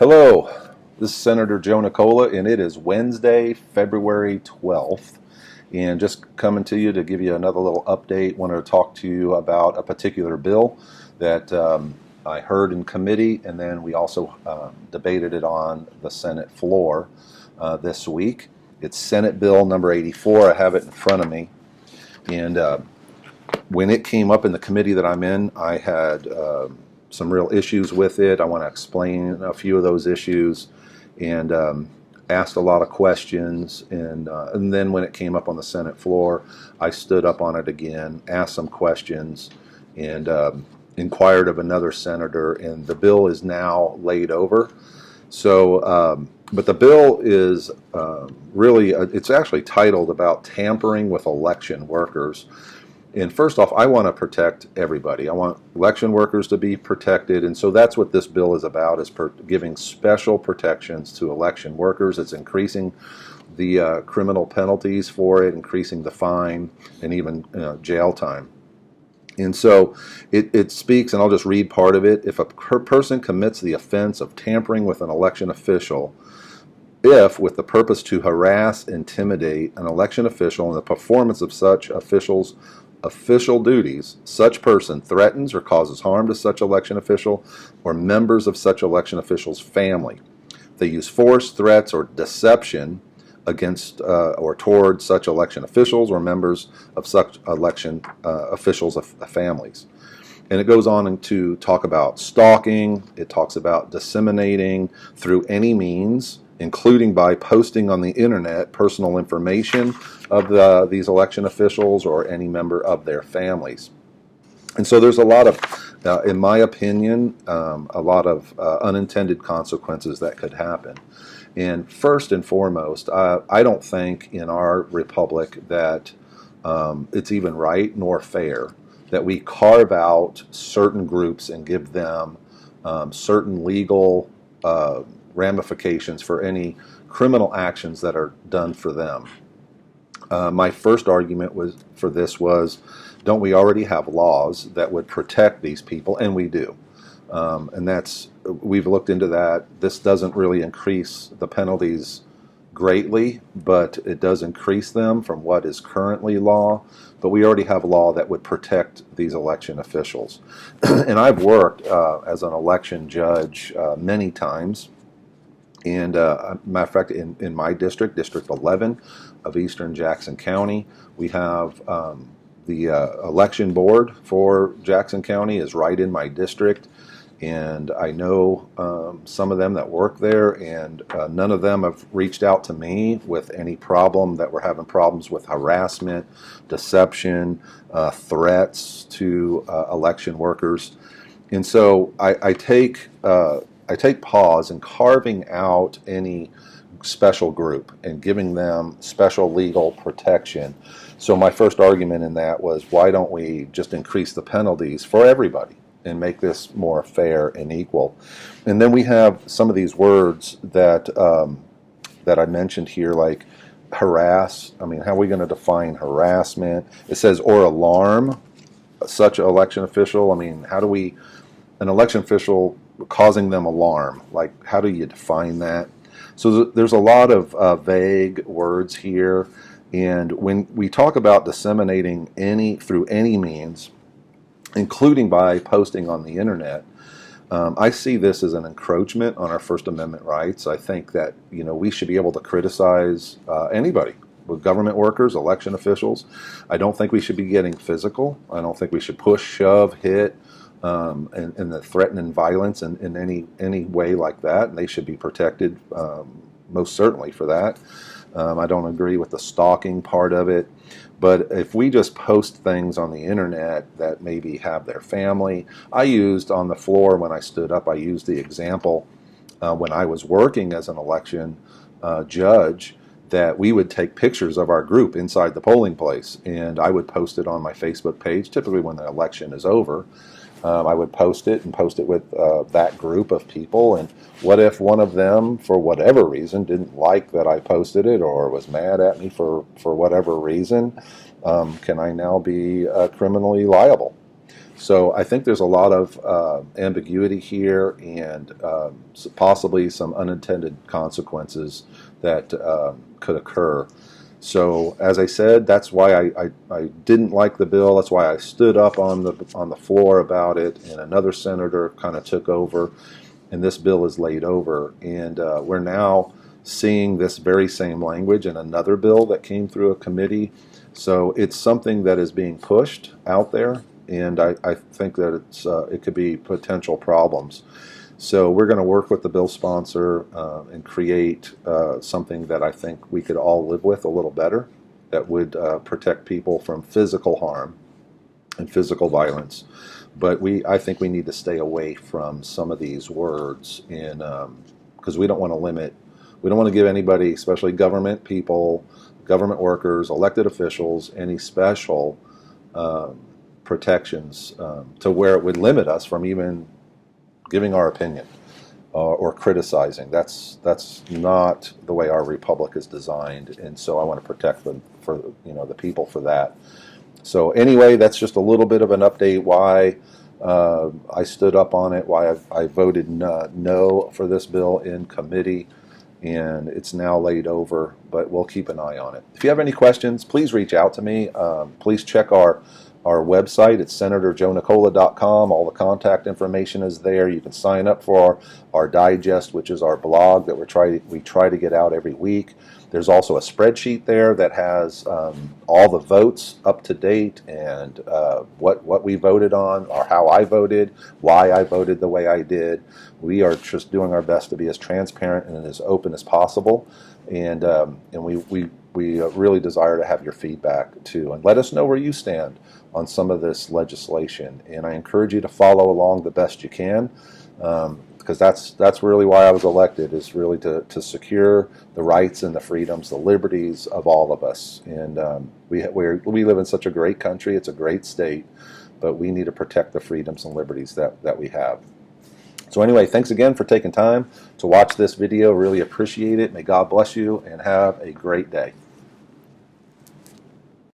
Hello, this is Senator Joe Nicola, and it is Wednesday, February 12th. And just coming to you to give you another little update. Wanted to talk to you about a particular bill that I heard in committee, and then we also debated it on the Senate floor this week. It's Senate Bill number 84. I have it in front of me. And when it came up in the committee that I'm in, I had some real issues with it. I want to explain a few of those issues, and asked a lot of questions. And then when it came up on the Senate floor, I stood up on it again, asked some questions, and inquired of another senator. And the bill is now laid over. So, but the bill is really, it's actually titled about tampering with election workers. And first off, I want to protect everybody. I want election workers to be protected, and so that's what this bill is about, is giving special protections to election workers. It's increasing the criminal penalties for it, increasing the fine, and even jail time. And so it speaks, and I'll just read part of it. If a person commits the offense of tampering with an election official, if, with the purpose to harass, intimidate an election official in the performance of such official's official duties, such person threatens or causes harm to such election official or members of such election official's family. They use force, threats, or deception against or toward such election officials or members of such election officials' families. And it goes on to talk about stalking. It talks about disseminating through any means, including by posting on the internet personal information of these election officials or any member of their families. And so there's a lot of, in my opinion, a lot of unintended consequences that could happen. And first and foremost, I don't think in our republic that it's even right nor fair that we carve out certain groups and give them certain legal ramifications for any criminal actions that are done for them. My first argument was, don't we already have laws that would protect these people? And we do. And we've looked into that. This doesn't really increase the penalties greatly, but it does increase them from what is currently law. But we already have law that would protect these election officials. And I've worked as an election judge many times. And matter of fact, in my district, District 11 of Eastern Jackson County, we have the election board for Jackson County is right in my district. And I know some of them that work there, and none of them have reached out to me with any problem that we're having problems with harassment, deception, threats to election workers. And so I take pause in carving out any special group and giving them special legal protection. So my first argument in that was, why don't we just increase the penalties for everybody and make this more fair and equal? And then we have some of these words that that I mentioned here, like harass. I mean, how are we going to define harassment? It says, or alarm such an election official. I mean, an election official causing them alarm, like how do you define that? So there's a lot of vague words here. And when we talk about disseminating through any means, including by posting on the internet, I see this as an encroachment on our First Amendment rights. I think that we should be able to criticize anybody, with government workers, election officials. I don't think we should be getting physical. I don't think we should push, shove, hit, and the threatening violence in any way like that. And they should be protected most certainly for that. I don't agree with the stalking part of it. But if we just post things on the internet that maybe have their family, I used on the floor when I stood up, I used the example when I was working as an election judge, that we would take pictures of our group inside the polling place, and I would post it on my Facebook page, typically when the election is over. I would post it with that group of people. And what if one of them, for whatever reason, didn't like that I posted it or was mad at me for whatever reason? Can I now be criminally liable? So I think there's a lot of ambiguity here, and possibly some unintended consequences that could occur. So as I said, that's why I didn't like the bill. That's why I stood up on the floor about it, and another senator kind of took over, and this bill is laid over. And we're now seeing this very same language in another bill that came through a committee. So it's something that is being pushed out there, and I think that it could be potential problems. So we're going to work with the bill sponsor and create something that I think we could all live with a little better, that would protect people from physical harm and physical violence. But I think we need to stay away from some of these words, because we don't want to we don't want to give anybody, especially government people, government workers, elected officials, any special protections to where it would limit us from even giving our opinion or criticizing. That's not the way our republic is designed, and so I want to protect them for the people for that. So anyway, that's just a little bit of an update why I stood up on it, why I voted no for this bill in committee, and it's now laid over, but we'll keep an eye on it. If you have any questions, please reach out to me. Please check our website. It's senatorjoenicola.com. All the contact information is there. You can sign up for our digest, which is our blog that we try to get out every week. There's also a spreadsheet there that has all the votes up to date, and what we voted on, or how I voted, why I voted the way I did. We are just doing our best to be as transparent and as open as possible, and we really desire to have your feedback too, and let us know where you stand on some of this legislation. And I encourage you to follow along the best you can, because that's really why I was elected, is really to secure the rights and the freedoms, the liberties of all of us. And we live in such a great country. It's a great state, but we need to protect the freedoms and liberties that we have. So anyway, thanks again for taking time to watch this video. Really appreciate it. May God bless you, and have a great day.